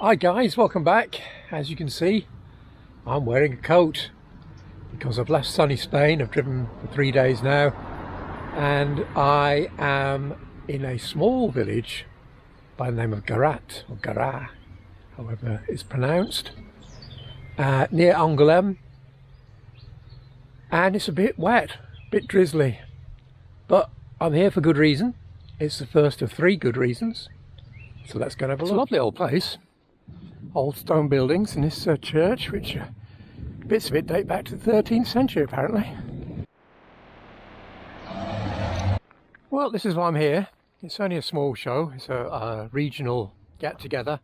Hi guys, welcome back. As you can see, I'm wearing a coat because I've left sunny Spain. I've driven for 3 days now, and I am in a small village by the name of Garat, or Garà, however it's pronounced, near Angoulême, and it's a bit wet, a bit drizzly, but I'm here for good reason. It's the first of 3 good reasons, so let's go and have a look. It's a lovely old place. Old stone buildings in this church, which bits of it date back to the 13th century apparently. Well, this is why I'm here. It's only a small show. It's a regional get-together.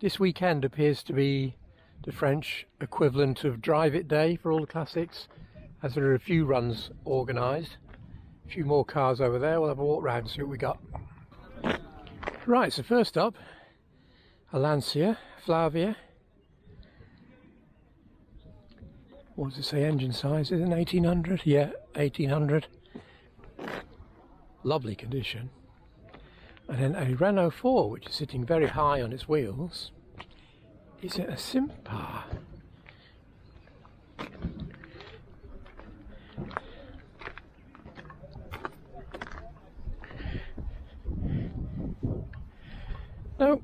This weekend appears to be the French equivalent of Drive It Day for all the classics, as there are a few runs organised. A few more cars over there. We'll have a walk round and see what we got. Right, so first up, a Lancia Flavia. What does it say engine size? Is it an 1800? Yeah, 1800. Lovely condition. And then a Renault 4, which is sitting very high on its wheels. Is it a Simpa? No.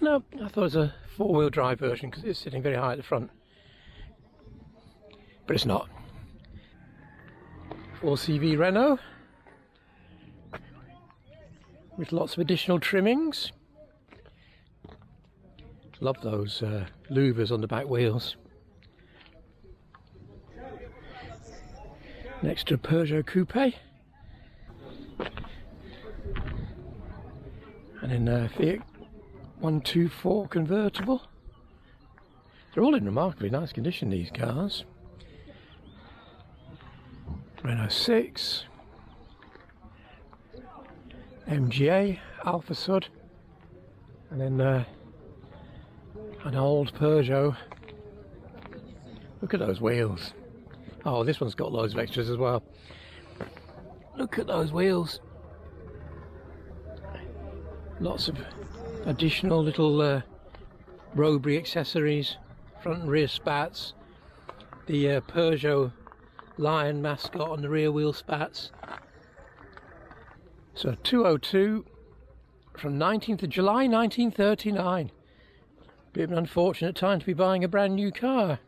No, I thought it was a 4-wheel drive version because it's sitting very high at the front. But it's not. 4CV Renault with lots of additional trimmings. Love those louvers on the back wheels. Next to a Peugeot Coupe. And then a Fiat 124 convertible. They're all in remarkably nice condition, these cars. Renault 6, MGA, Alfa Sud, and then an old Peugeot. Look at those wheels. Oh, this one's got loads of extras as well. Look at those wheels. Lots of additional little Robbery accessories, front and rear spats, the Peugeot lion mascot on the rear wheel spats. So 202 from 19th of July 1939. Bit of an unfortunate time to be buying a brand new car.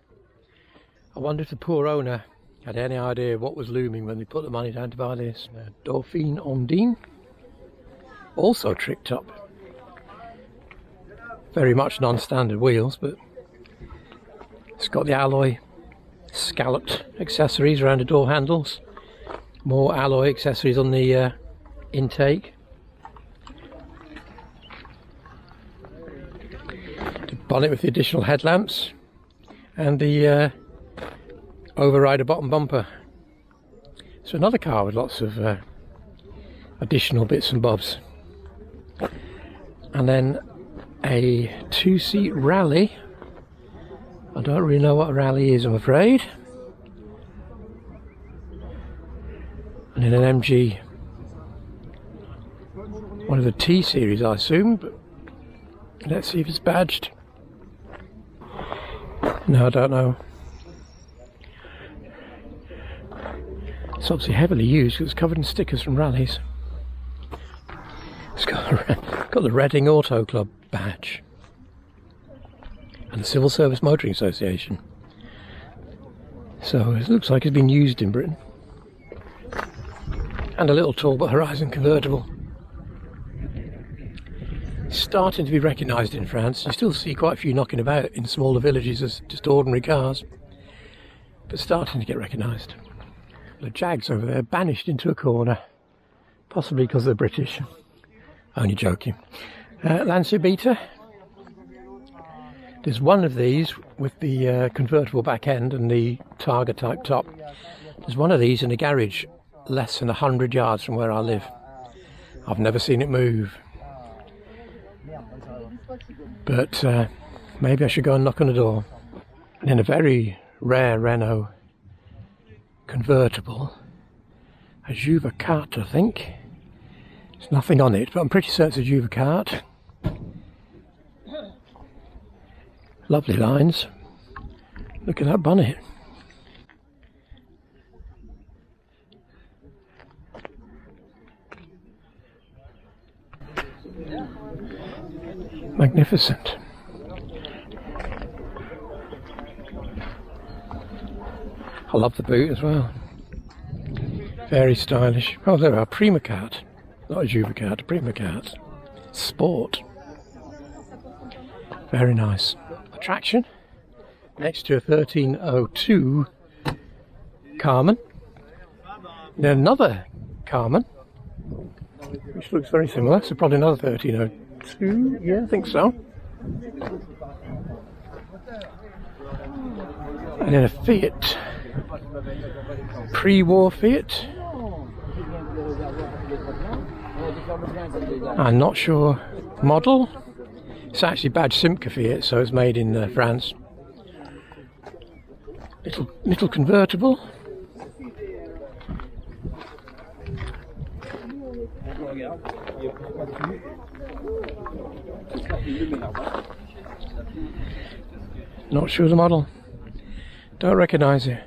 I wonder if the poor owner had any idea of what was looming when they put the money down to buy this. Dauphine Ondine, also tricked up. Very much non-standard wheels, but it's got the alloy scalloped accessories around the door handles. More alloy accessories on the intake. The bonnet with the additional headlamps and the overrider bottom bumper. So another car with lots of additional bits and bobs. And then a 2-seat Rally. I don't really know what a Rally is, I'm afraid. And then an MG, one of the T series I assume, but let's see if it's badged. No, I don't know. It's obviously heavily used because it's covered in stickers from rallies. It's got the Reading Auto Club badge and the Civil Service Motoring Association. So it looks like it's been used in Britain. And a little Talbot Horizon convertible. It's starting to be recognised in France. You still see quite a few knocking about in smaller villages as just ordinary cars, but starting to get recognised. The Jags over there banished into a corner, possibly because they're British. Only joking. Lancia Beta. There's one of these with the convertible back end and the Targa type top. There's one of these in a garage less than 100 yards from where I live. I've never seen it move. But maybe I should go and knock on the door. And then a very rare Renault convertible, a Juve 4, I think. There's nothing on it, but I'm pretty certain it's a Juve cart. Lovely lines. Look at that bonnet. Magnificent. I love the boot as well. Very stylish. Oh, there are Prima cart. Not a Juve cart, a Prima cart. Sport. Very nice. Attraction. Next to a 1302 Carmen. Then another Carmen, which looks very similar. So probably another 1302. Yeah, I think so. And then a Fiat. Pre-war Fiat. I'm not sure model. It's actually badge Simca Fiat, so it's made in France. Little convertible. Not sure the model. Don't recognise it.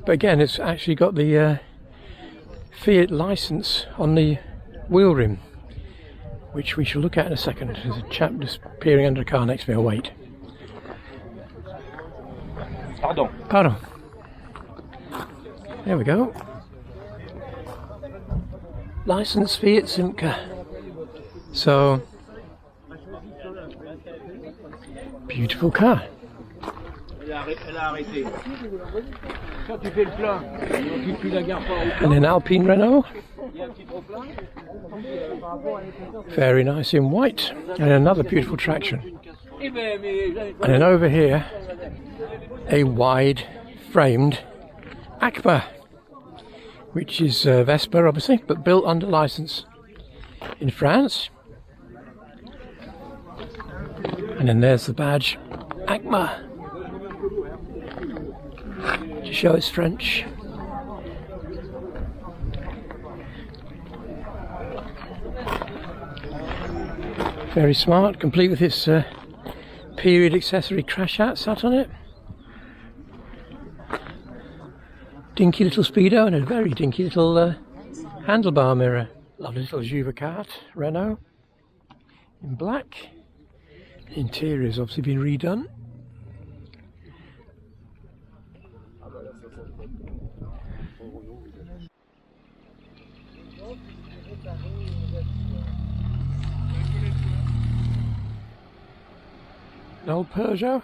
But again, it's actually got the Fiat license on the wheel rim, which we shall look at in a second. There's a chap just peering under a car next to me. I'll wait. Pardon. There we go. License Fiat Simca. So, beautiful car. And an Alpine Renault. Very nice in white. And another beautiful traction. And then over here, a wide framed Akba, which is Vespa obviously, but built under license in France. And then there's the badge ACMA to show it's French. Very smart, complete with its period accessory crash hat sat on it. Dinky little speedo and a very dinky little handlebar mirror. Lovely little Juve cart, Renault, in black. The interior's obviously been redone. An old Peugeot.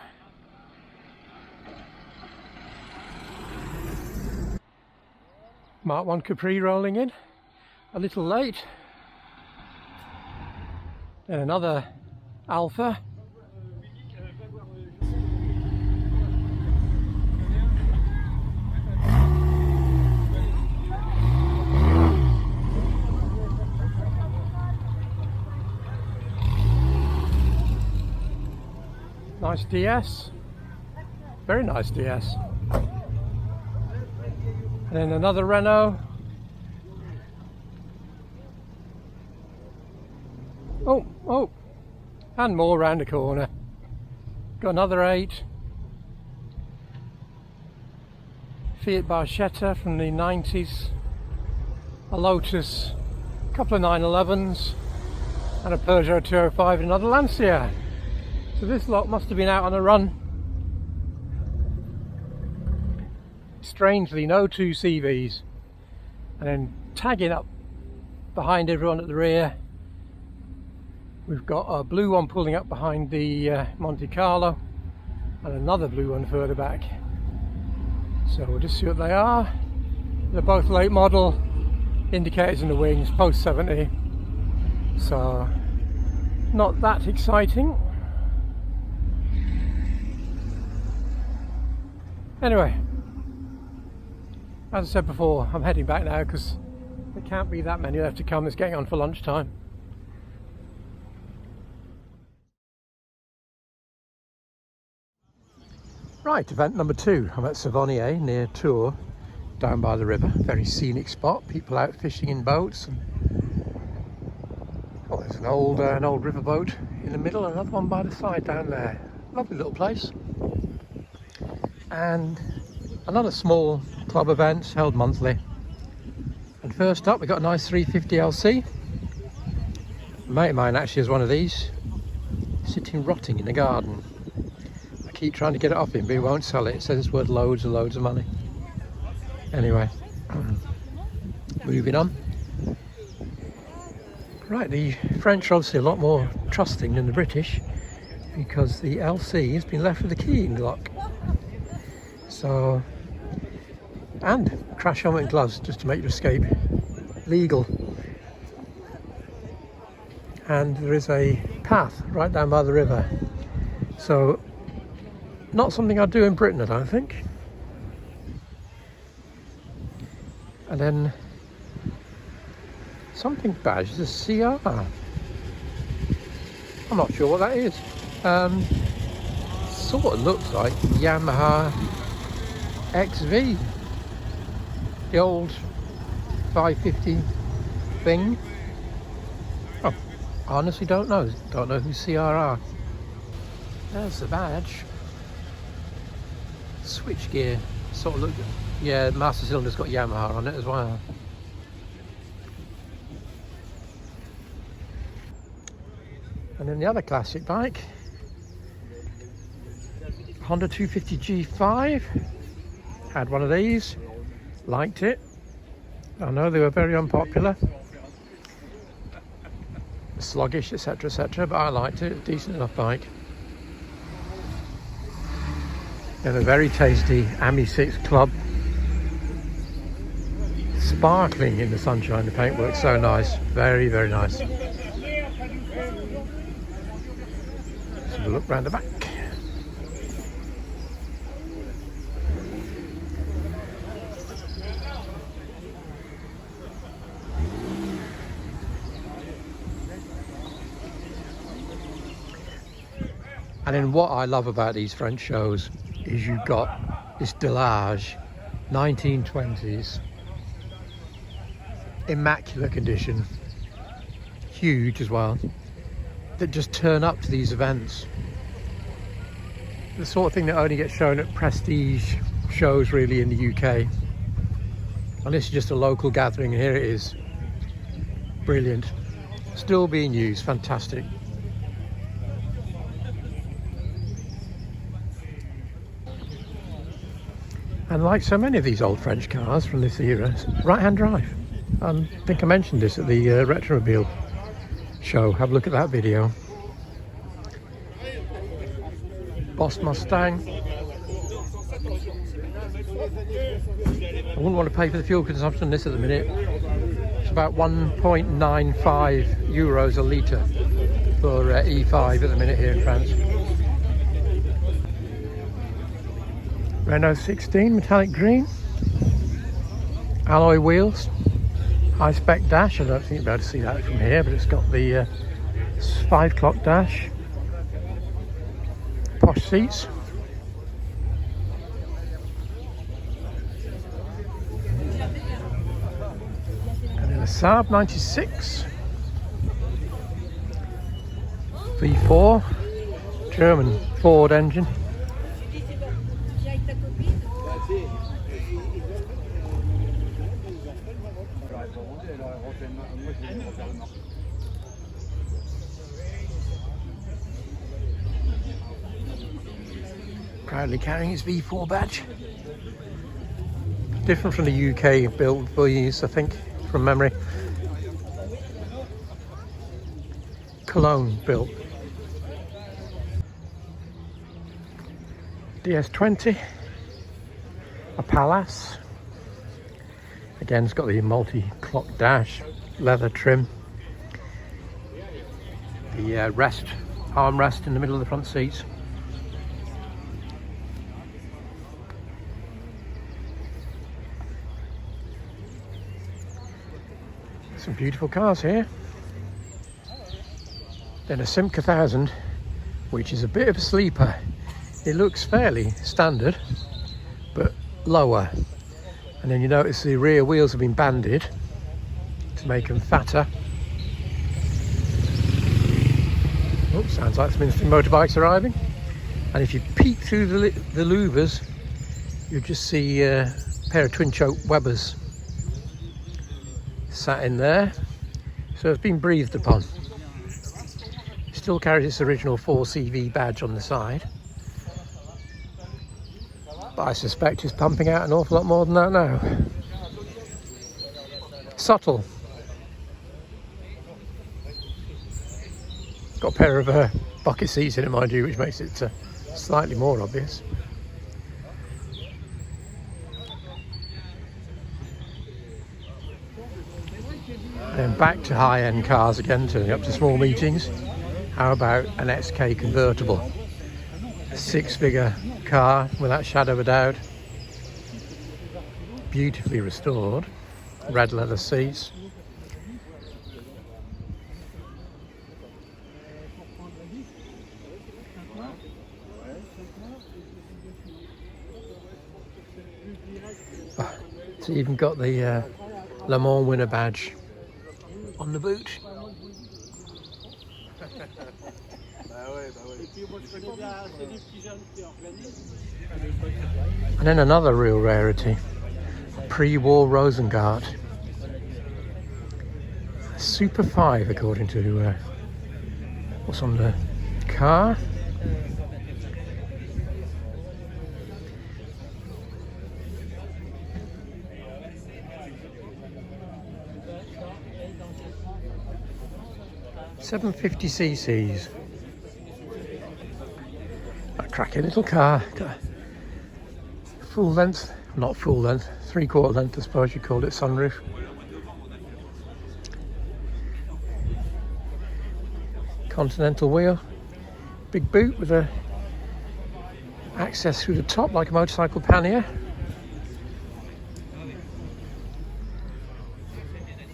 Mark 1 Capri rolling in, a little late. And another Alpha. Nice DS, very nice DS. And then another Renault. Oh, and more round the corner. Got another 8. Fiat Barchetta from the 90s. A Lotus, a couple of 911s, and a Peugeot 205 and another Lancia. So this lot must have been out on a run. Strangely, no 2 CVs. And then tagging up behind everyone at the rear, we've got a blue one pulling up behind the Monte Carlo and another blue one further back. So we'll just see what they are. They're both late model, indicators in the wings, post 70. So not that exciting. Anyway, as I said before, I'm heading back now because there can't be that many left to come. It's getting on for lunchtime. Right, event number 2. I'm at Savonier near Tours, down by the river. Very scenic spot. People out fishing in boats and Oh, there's an old riverboat in the middle, another one by the side down there. Lovely little place. And another small club events held monthly. And first up, we got a nice 350 LC. A mate of mine actually has one of these, sitting rotting in the garden. I keep trying to get it off him, but he won't sell it. It says it's worth loads and loads of money. Anyway, moving on. Right, the French are obviously a lot more trusting than the British, because the LC has been left with the key in the lock. So, and crash helmet and gloves just to make your escape legal. And there is a path right down by the river. So, not something I'd do in Britain, I don't think. And then something badge, the CR. I'm not sure what that is. Sort of looks like Yamaha XV, the old 550 thing. Oh, I honestly don't know. Don't know who CR are. There's the badge. Switch gear. Sort of look. Yeah, master cylinder's got Yamaha on it as well. And then the other classic bike, Honda 250 G5. Had one of these, liked it. I know they were very unpopular, sluggish, etc., but I liked it. Decent enough bike. And a very tasty AMI 6 Club, sparkling in the sunshine. The paintwork's so nice, very, very nice. Let's have a look round the back. And then what I love about these French shows is you've got this Delage 1920s, immaculate condition, huge as well, that just turn up to these events. The sort of thing that only gets shown at prestige shows really in the UK. And this is just a local gathering, and here it is. Brilliant. Still being used, fantastic. And like so many of these old French cars from this era, right-hand drive. I think I mentioned this at the Retromobile show. Have a look at that video. Boss Mustang. I wouldn't want to pay for the fuel consumption on this at the minute. It's about 1.95 euros a litre for E5 at the minute here in France. Renault 16 metallic green, alloy wheels, high spec dash. I don't think you'll be able to see that from here, but it's got the 5 o'clock dash, posh seats, and then a Saab 96 V4, German Ford engine. Proudly carrying his V4 badge. Different from the UK built V's, I think, from memory. Cologne built. DS20, a Palace. Again, it's got the multi-clock dash, leather trim. The armrest in the middle of the front seats. Some beautiful cars here. Then a Simca 1000, which is a bit of a sleeper. It looks fairly standard, but lower. And then you notice the rear wheels have been banded to make them fatter. Oh, sounds like some interesting motorbikes arriving. And if you peek through the louvers, you'll just see a pair of twin-choke Webers sat in there. So it's been breathed upon. Still carries its original 4CV badge on the side. But I suspect it's pumping out an awful lot more than that now. Subtle. Got a pair of bucket seats in it, mind you, which makes it slightly more obvious. And then back to high-end cars again, turning up to small meetings. How about an SK convertible? A six-figure car without shadow of a doubt. Beautifully restored. Red leather seats. Oh, it's even got the Le Mans winner badge on the boot. And then another real rarity, a pre-war Rosengart. A Super 5 according to what's on the car. $750cc. A cracking little car. Got a full length, not full length, 3/4 length I suppose you call it, sunroof. Continental wheel. Big boot with a access through the top like a motorcycle pannier.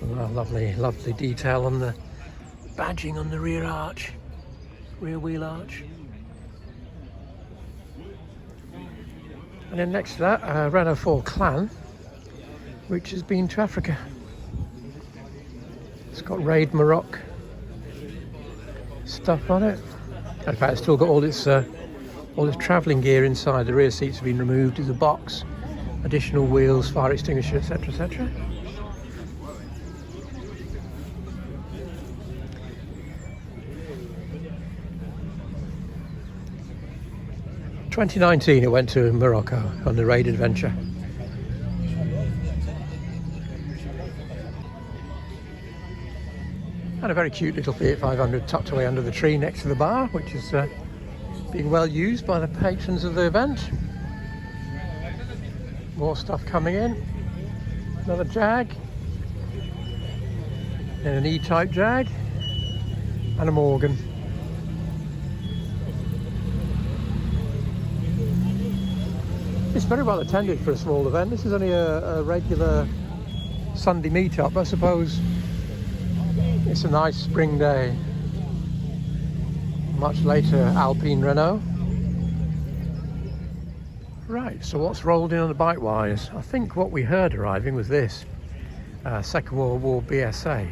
Oh, lovely, lovely detail on the badging on the rear arch, rear wheel arch. And then next to that, a Renault 4 Clan, which has been to Africa. It's got Raid Maroc stuff on it. In fact, it's still got all its travelling gear inside. The rear seats have been removed as a box, additional wheels, fire extinguisher, etc., etc. 2019 it went to Morocco on the Raid Adventure. And a very cute little Fiat 500 tucked away under the tree next to the bar, which is being well used by the patrons of the event. More stuff coming in. Another Jag. And an E-type Jag. And a Morgan. It's very well attended for a small event. This is only a regular Sunday meet-up. I suppose it's a nice spring day. Much later, Alpine Renault. Right, so what's rolled in on the bike wires? I think what we heard arriving was this. Second World War BSA.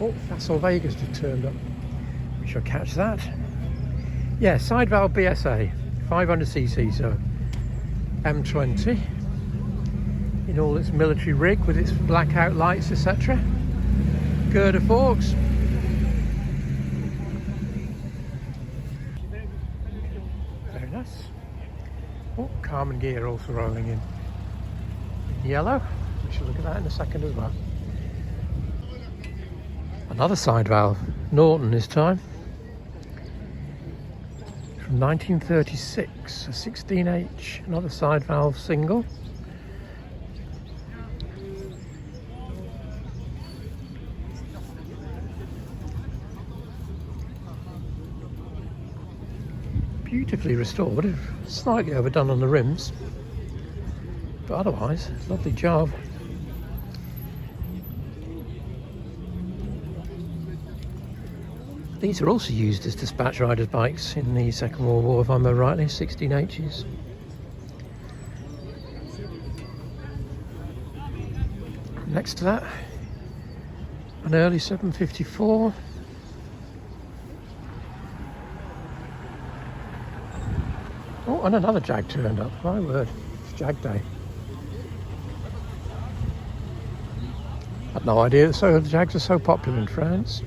Oh, Fossil Vegas just turned up. We shall catch that. Yeah, side valve BSA, 500cc, so M20 in all its military rig with its blackout lights, etc. Girder forks. Very nice. Oh, Carman gear also rolling in yellow. We shall look at that in a second as well. Another side valve, Norton this time. From 1936, a 16H, another side valve single. Beautifully restored, slightly overdone on the rims, but otherwise, lovely job. These are also used as dispatch riders' bikes in the Second World War, if I remember rightly, 16Hs. Next to that, an early 754. Oh, and another Jag turned up. My word, it's Jag Day. Had no idea that the Jags are so popular in France.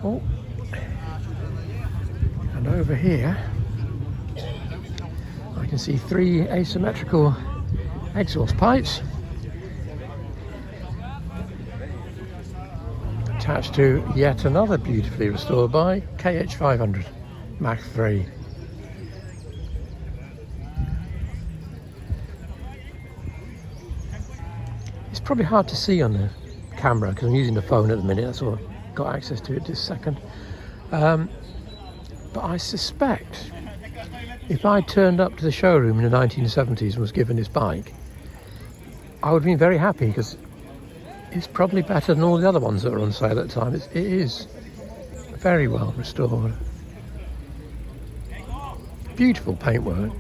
Oh, and over here I can see 3 asymmetrical exhaust pipes attached to yet another beautifully restored bike, KH500 Mach 3. It's probably hard to see on the camera because I'm using the phone at the minute. That's all I've got access to it this second. But I suspect if I turned up to the showroom in the 1970s and was given this bike, I would have been very happy because it's probably better than all the other ones that were on sale at the time. It is very well restored. Beautiful paintwork.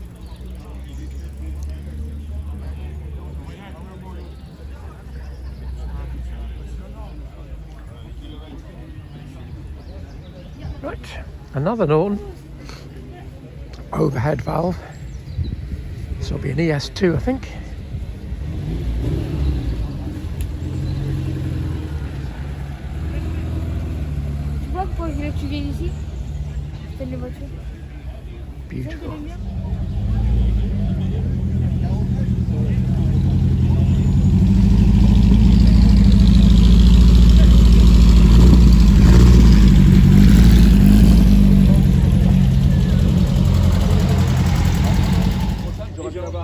Right, another Norton overhead valve. This will be an ES2, I think. Beautiful.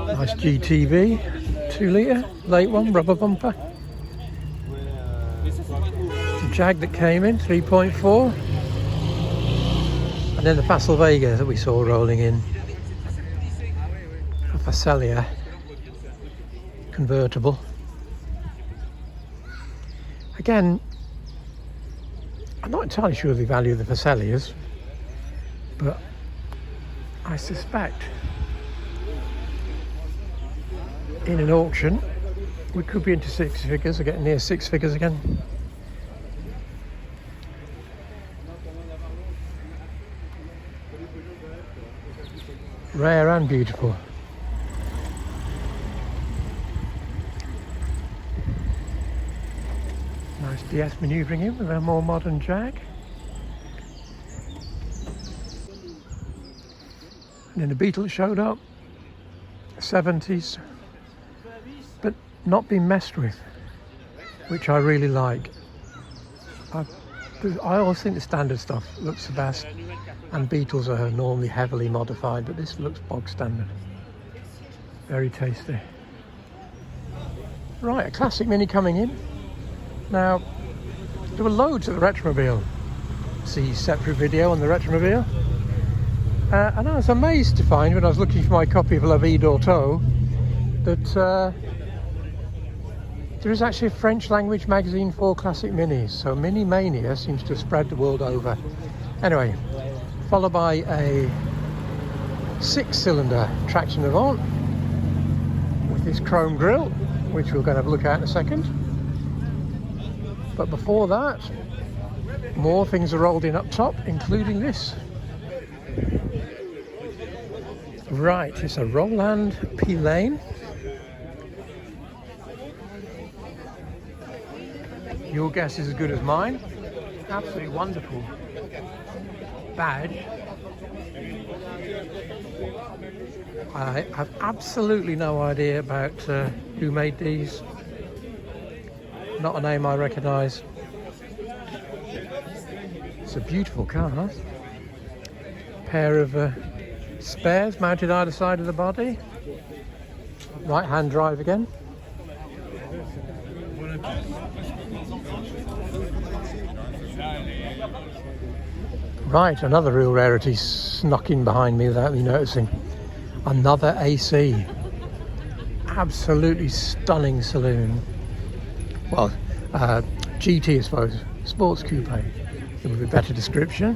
Nice GTV, 2 litre, late one, rubber bumper. The Jag that came in, 3.4. And then the Facel Vega that we saw rolling in. A Facelia convertible. Again, I'm not entirely sure of the value of the Facelias, but I suspect in an auction we could be into 6 figures, or getting near 6 figures again. Rare and beautiful. Nice DS manoeuvring in with a more modern Jag. And then the Beetle showed up, 70s, but not been messed with, which I really like. I always think the standard stuff looks the best, and Beetles are normally heavily modified, but this looks bog standard. Very tasty. Right, a classic Mini coming in. Now, there were loads at the Retromobile. See separate video on the Retromobile. And I was amazed to find, when I was looking for my copy of La Vie d'Auto, that there is actually a French language magazine for classic minis. So Mini Mania seems to have spread the world over. Anyway, followed by a 6-cylinder traction Avant with this chrome grille, which we're going to have a look at in a second. But before that, more things are rolled in up top, including this. Right, it's a Roland P-Lane. Your guess is as good as mine. Absolutely wonderful badge. I have absolutely no idea about who made these. Not a name I recognise. It's a beautiful car. Pair of spares mounted either side of the body. Right hand drive again. Right, another real rarity snuck in behind me without me noticing. Another AC. Absolutely stunning saloon. Well, GT I suppose. Sports coupe. It would be a better description.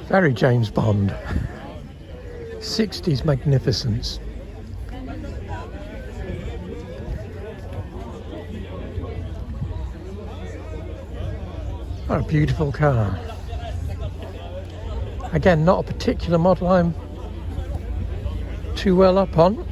Very James Bond. 60s magnificence. What a beautiful car. Again, not a particular model I'm too well up on.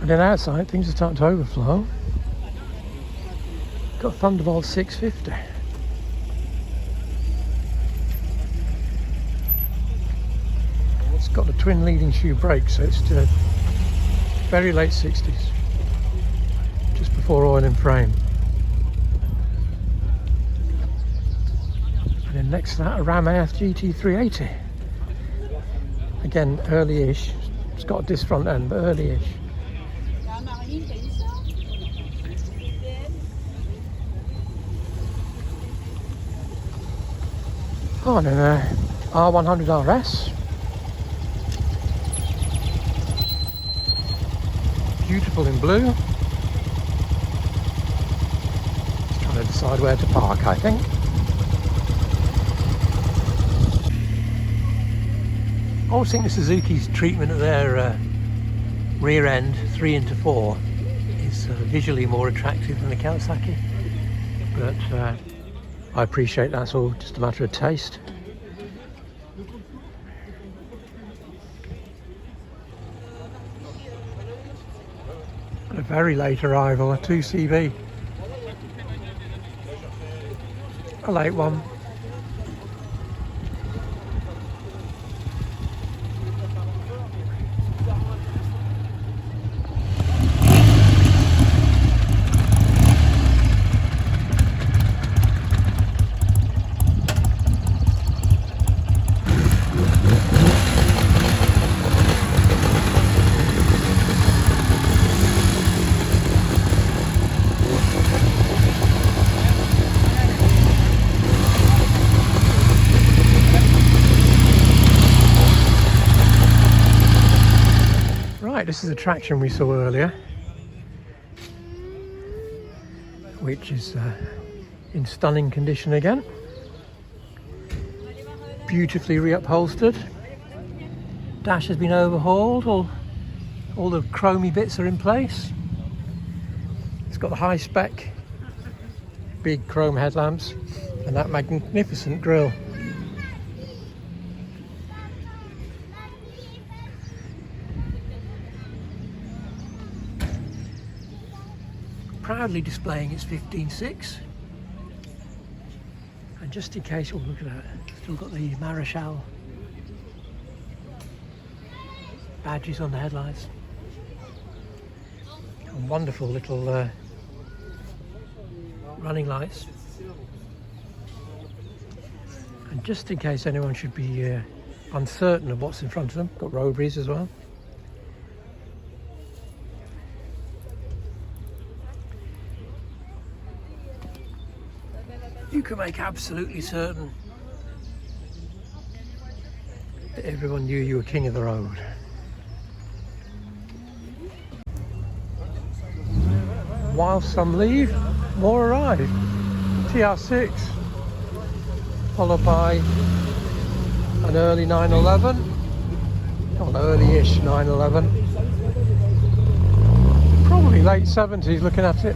And then outside things are starting to overflow. Got Thunderbolt 650. It's got the twin leading shoe brakes, so it's very late 60s, just before oil in frame. And then next to that, a Ram AF GT380. Again, early-ish. It's got a disc front end, but early-ish. Oh, and then R100 RS. Beautiful in blue. Just trying to decide where to park, I think. I always think the Suzuki's treatment of their rear end 3 into 4 is visually more attractive than the Kawasaki, but I appreciate that's all just a matter of taste. A very late arrival, a 2CV. A late one. Right, this is a Traction we saw earlier, which is in stunning condition again. Beautifully reupholstered. Dash has been overhauled, all the chromy bits are in place. It's got the high spec big chrome headlamps and that magnificent grille. Proudly displaying its 15.6, and just in case, oh look at that, still got the Marechal badges on the headlights, and wonderful little running lights. And just in case anyone should be uncertain of what's in front of them, got road breeze as well. You can make absolutely certain that everyone knew you were king of the road. While some leave, more arrive. TR6, followed by an early 911, or early-ish 911. Probably late 70s looking at it.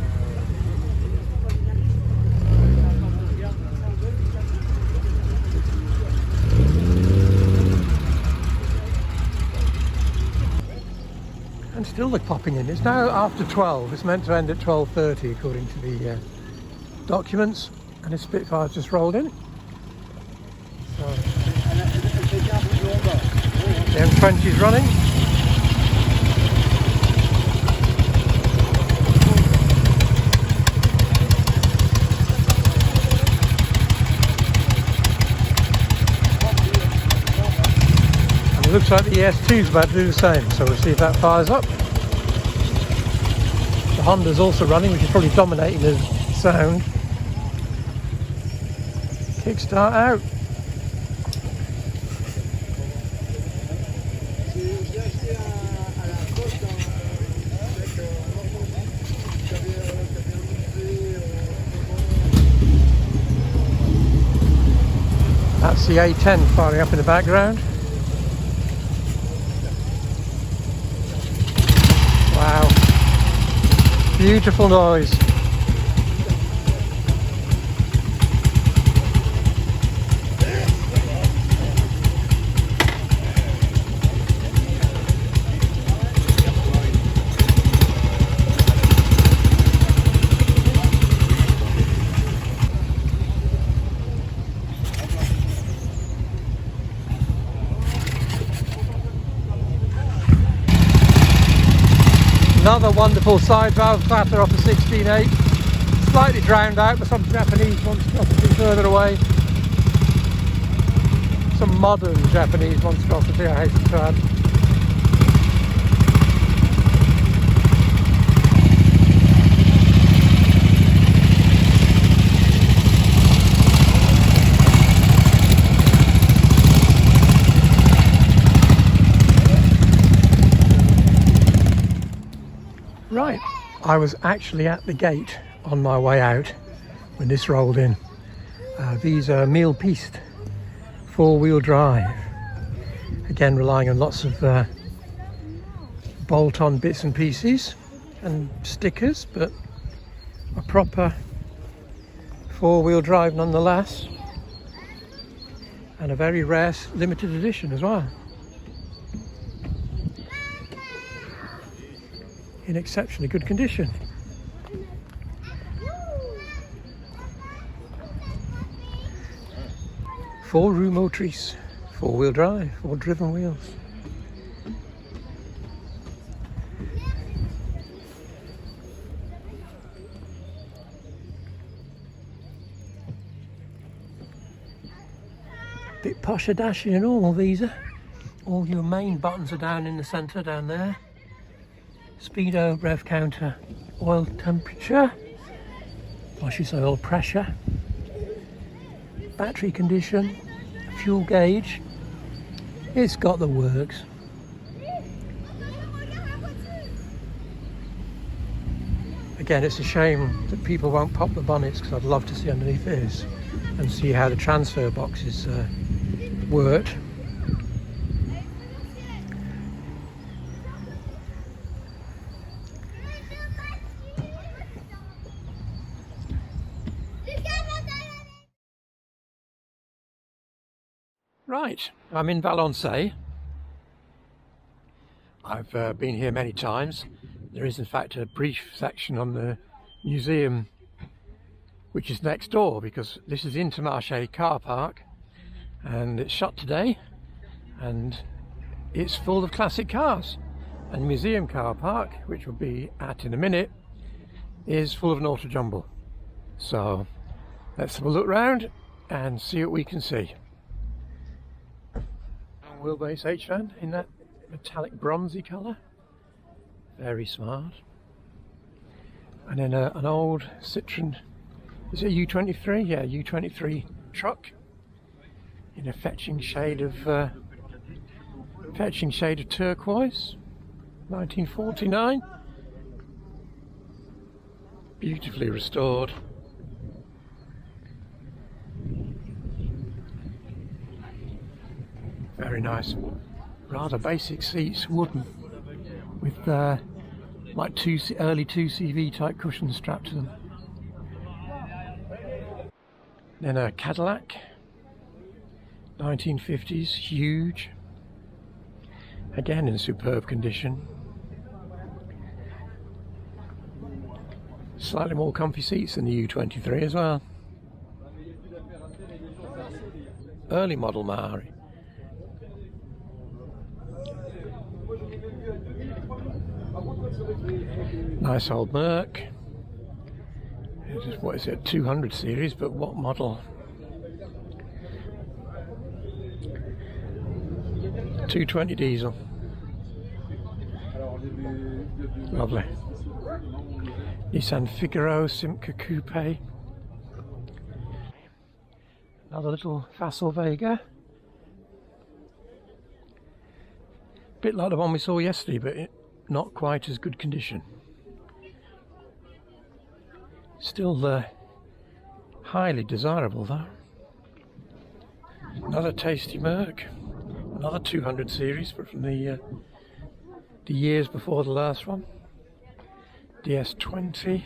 And still they're popping in. It's now after 12. It's meant to end at 12:30 according to the documents, and the Spitfire's just rolled in. So, the M20 is running. And it looks like the ES2 is about to do the same, so we'll see if that fires up. The Honda's also running, which is probably dominating the sound. Kickstart out. That's the A10 firing up in the background. Wow, beautiful noise. Another wonderful side valve clatter off a 16.8. Slightly drowned out by some Japanese monstrosity further away. Some modern Japanese monstrosity, I hasten to add. Right, I was actually at the gate on my way out when this rolled in. These are Mille Piste four-wheel drive. Again, relying on lots of bolt-on bits and pieces and stickers, but a proper four-wheel drive nonetheless. And a very rare limited edition as well. In exceptionally good condition. Four-roue motrice, four-wheel drive, four-driven wheels. Bit posher dashy and all these are. All your main buttons are down in the centre down there. Speedo, rev counter, oil temperature, or I should say oil pressure, battery condition, fuel gauge. It's got the works. Again, it's a shame that people won't pop the bonnets, because I'd love to see underneath this and see how the transfer boxes worked. Right, I'm in Valençay. I've been here many times. There is in fact a brief section on the museum which is next door, because this is Intermarché car park and it's shut today and it's full of classic cars. And museum car park, which we'll be at in a minute, is full of an auto jumble. So let's have a look round and see what we can see. Wheelbase H-van in that metallic bronzy colour, very smart. And then an old Citroen, is it a U23? Yeah, U23 truck in a fetching shade of turquoise, 1949. Beautifully restored. Very nice, rather basic seats, wooden, with like early 2CV type cushions strapped to them. Then a Cadillac, 1950s, huge, again in superb condition. Slightly more comfy seats than the U23 as well. Early model Maori. Nice old Merc. What is it, 200 series, but what model? 220 diesel. Lovely. Nissan Figaro Simca Coupe. Another little Facel Vega. Bit like the one we saw yesterday, but not quite as good condition. Still highly desirable though. Another tasty Merc, another 200 series, but from the years before the last one. DS20,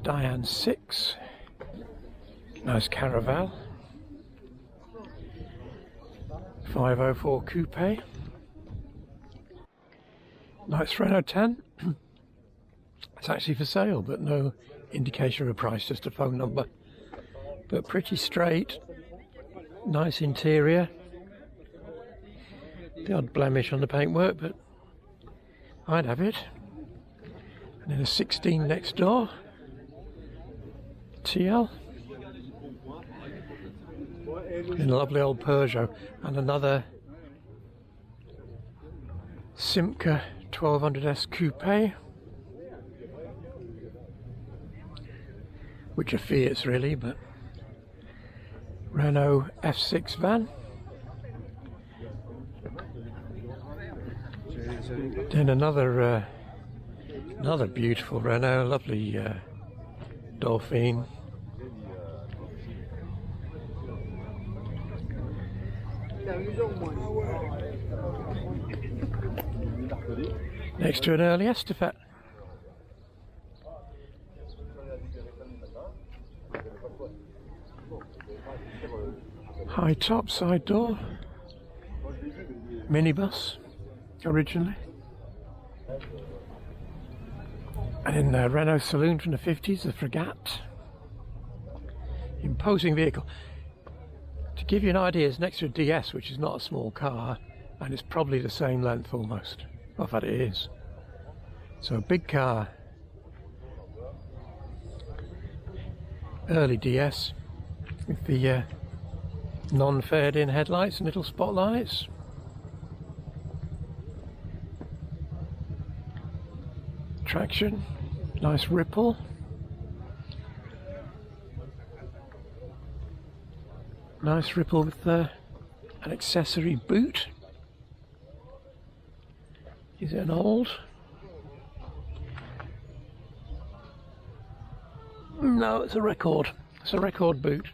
Diane 6, nice Caraval, 504 Coupe, nice Renault 10. It's actually for sale, but no indication of a price, just a phone number. But pretty straight, nice interior. The odd blemish on the paintwork, but I'd have it. And then a 16 next door, TL. And a lovely old Peugeot, and another Simca 1200S Coupe, which are Fiats really, but Renault F6 van. Then another beautiful Renault, lovely Dauphine. Next to an early Estafette. High top, side door, minibus originally, and in the Renault saloon from the 50s, the Frégate. Imposing vehicle. To give you an idea, it's next to a DS, which is not a small car, and it's probably the same length almost. Well, in fact, it is. So a big car. Early DS with the non-faired-in headlights and little spotlights. Traction, nice ripple. Nice ripple with an accessory boot. Is it an old? No, it's a record. It's a record boot.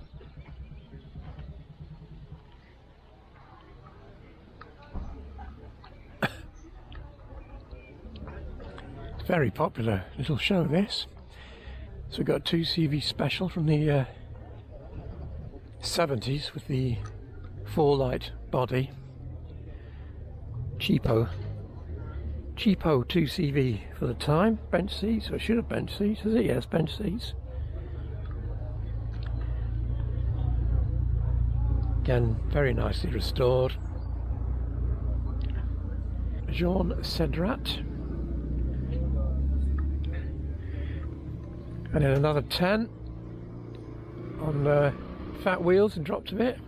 It's very popular little show, this. So we've got a 2CV special from the 70s with the 4-light body. Cheapo 2CV for the time. Bench seats, or should have bench seats, is it? Yes, bench seats. Again, very nicely restored. Jean Cedrat. And then another 10 on fat wheels and dropped a bit.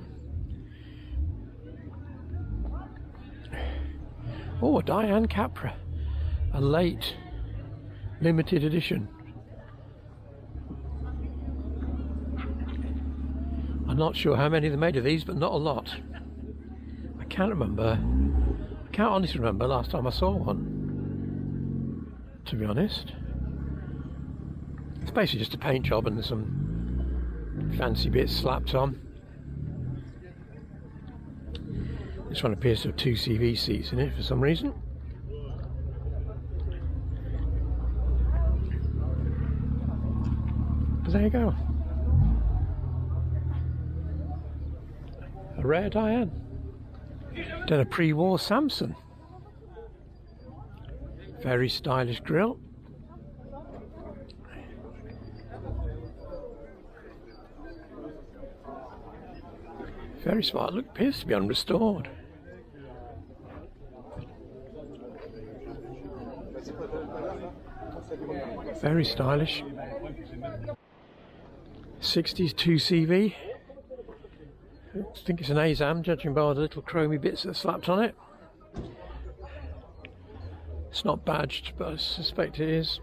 Oh, a Diane Capra, a late limited edition. I'm not sure how many they made of these, but not a lot. I can't honestly remember last time I saw one, to be honest. It's basically just a paint job and some fancy bits slapped on. This one appears to have 2 CV seats in it for some reason. But there you go. A rare Diane. Then a pre-war Samson. Very stylish grille. Very smart. Look, appears to be unrestored. Very stylish. 60s 2CV. I think it's an Azam, judging by the little chromy bits that are slapped on it. It's not badged, but I suspect it is.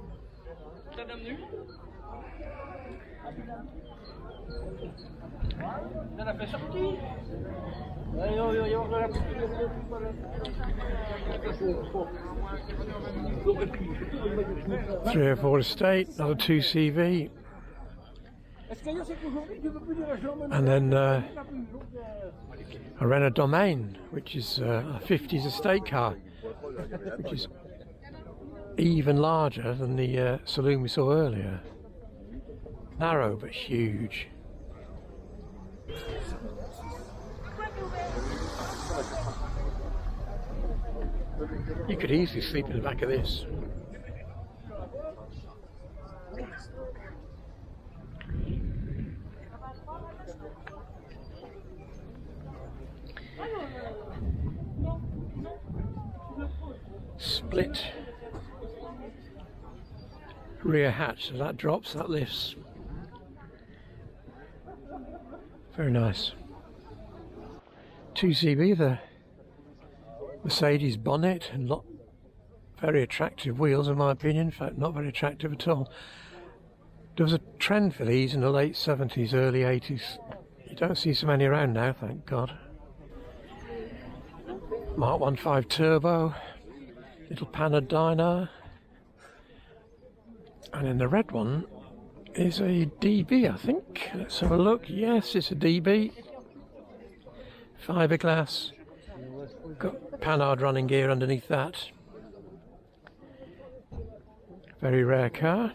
Three or four estate, another 2CV. And then a Renault Domain, which is a 50s estate car, which is even larger than the saloon we saw earlier. Narrow but huge. You could easily sleep in the back of this. Split rear hatch, so that drops, that lifts. Very nice. 2CV, the Mercedes bonnet, and very attractive wheels in my opinion. In fact, not very attractive at all. There was a trend for these in the late 70s, early 80s. You don't see so many around now, thank God. Mark 1.5 turbo, little panel dyno, and then the red one is a DB, I think. Let's have a look. Yes, it's a DB. Fiberglass. Got Panhard running gear underneath that. Very rare car.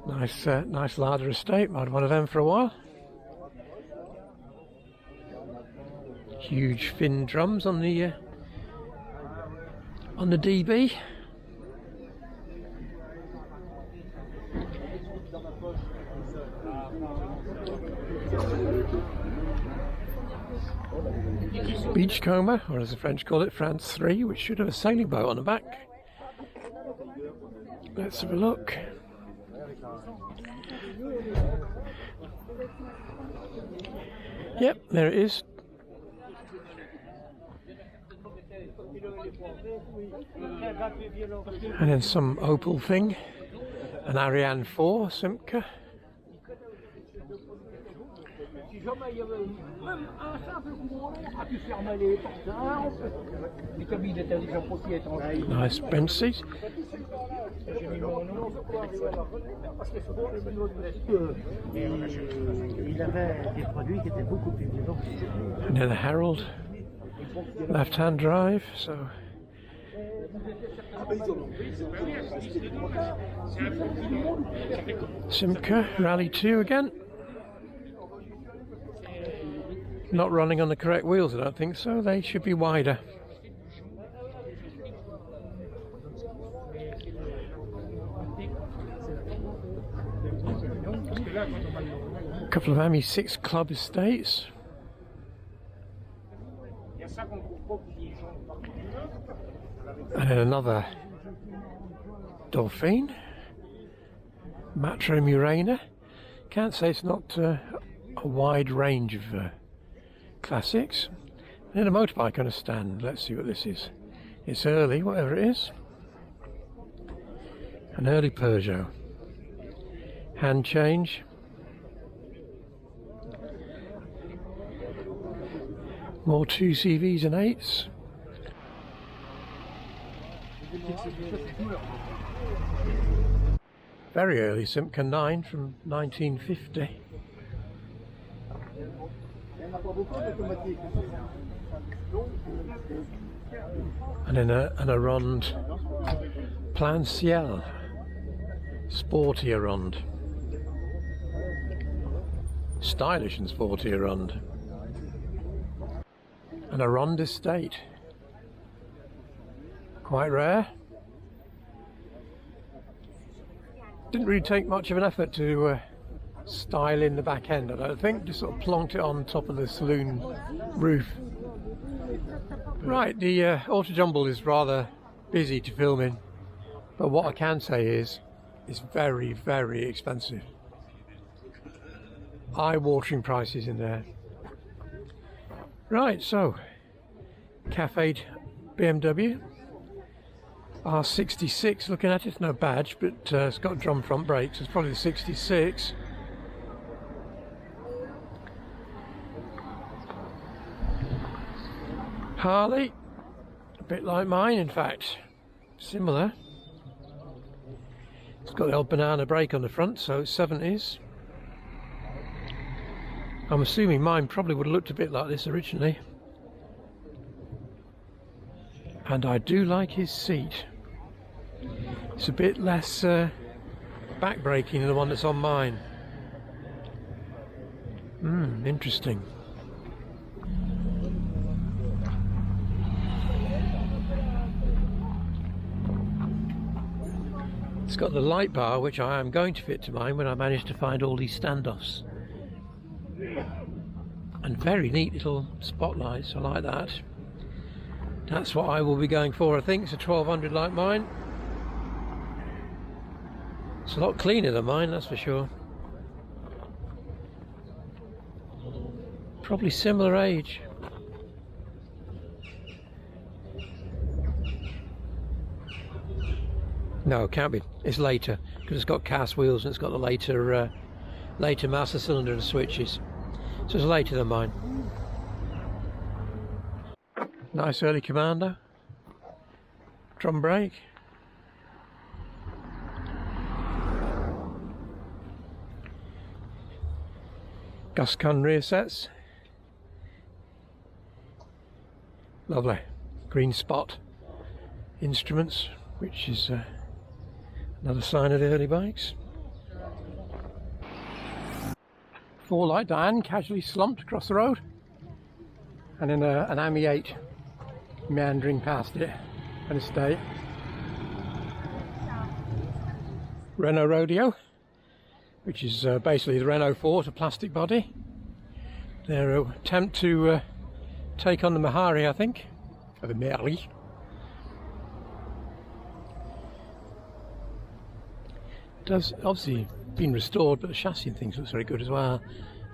Nice larder estate. I'd one of them for a while. Huge fin drums on the DB. Beachcomber, or as the French call it, France 3, which should have a sailing boat on the back. Let's have a look. Yep, there it is. And then some Opel thing, an Ariane 4 Simca. Nice bench seat. And then a Herald left-hand drive, so Simca Rally 2 again. Not running on the correct wheels, I don't think so. They should be wider. A couple of ME6 Club estates. And then another Dauphine. Matra Murena. Can't say it's not a wide range of classics. And then a motorbike on a stand. Let's see what this is. It's early, whatever it is. An early Peugeot. Hand change. More 2CVs and 8s. Very early Simca 9 from 1950. And then an Aronde Plan Ciel, sporty Aronde, stylish and sporty Aronde. An Aronde estate, quite rare. Didn't really take much of an effort to style in the back end, I don't think. Just sort of plonked it on top of the saloon roof. Right, the auto jumble is rather busy to film in, but what I can say is it's very, very expensive. Eye-watering prices in there. Right, so Cafe BMW R66, looking at it, it's no badge, but it's got drum front brakes. It's probably the 66. Harley, a bit like mine, in fact, similar. It's got the old banana brake on the front, so it's 70s. I'm assuming mine probably would have looked a bit like this originally. And I do like his seat. It's a bit less back-breaking than the one that's on mine. Interesting. It's got the light bar, which I am going to fit to mine when I manage to find all these standoffs. And very neat little spotlights, I like that. That's what I will be going for, I think. It's a 1200 like mine. It's a lot cleaner than mine, that's for sure. Probably similar age. No, it can't be. It's later, because it's got cast wheels and it's got the later master cylinder and switches. So it's later than mine. Nice early commando. Drum brake. Gascon rear sets. Lovely. Green spot instruments, which is another sign of the early bikes. Four like Diane casually slumped across the road, and then an AMI 8 meandering past it at a state. Renault Rodeo, which is basically the Renault 4 to plastic body. Their attempt to take on the Mahari, I think, or the Mahari. Does obviously been restored, but the chassis and things looks very good as well.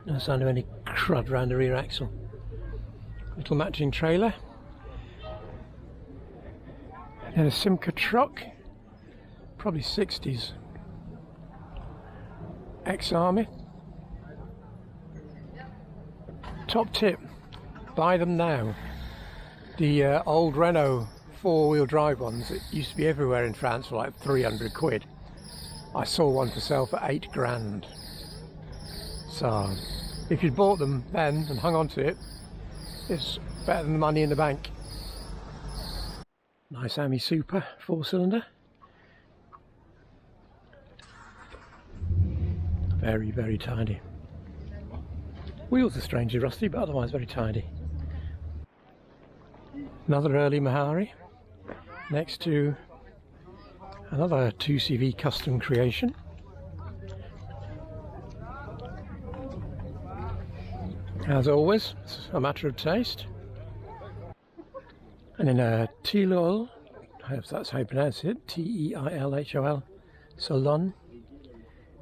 No sign of any crud around the rear axle. Little matching trailer. And a Simca truck, probably 60s. Ex-army. Top tip, buy them now. The old Renault four-wheel drive ones that used to be everywhere in France for like 300 quid. I saw one for sale for 8 grand. So if you'd bought them then and hung on to it, it's better than the money in the bank. Nice AMI Super 4-cylinder. Very, very tidy. Wheels are strangely rusty, but otherwise very tidy. Another early Mahari next to another 2CV custom creation. As always, it's a matter of taste. And then a Teilhol, I hope that's how you pronounce it, T-E-I-L-H-O-L, Salon,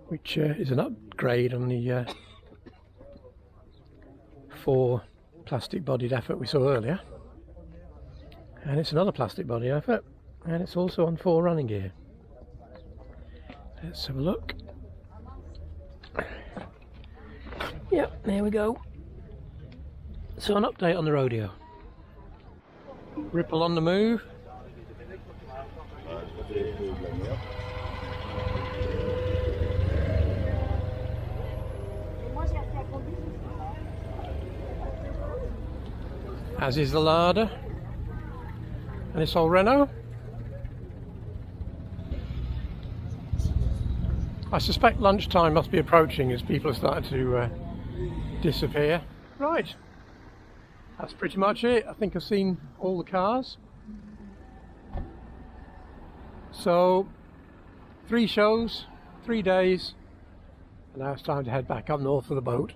which is an upgrade on the 4 plastic bodied effort we saw earlier. And it's another plastic body effort, and it's also on 4 running gear. Let's have a look. Yep, there we go. So an update on the Rodeo. Ripple on the move. As is the larder. And this old Renault. I suspect lunchtime must be approaching as people are starting to disappear. Right, that's pretty much it. I think I've seen all the cars. So 3 shows, 3 days, and now it's time to head back up north for the boat.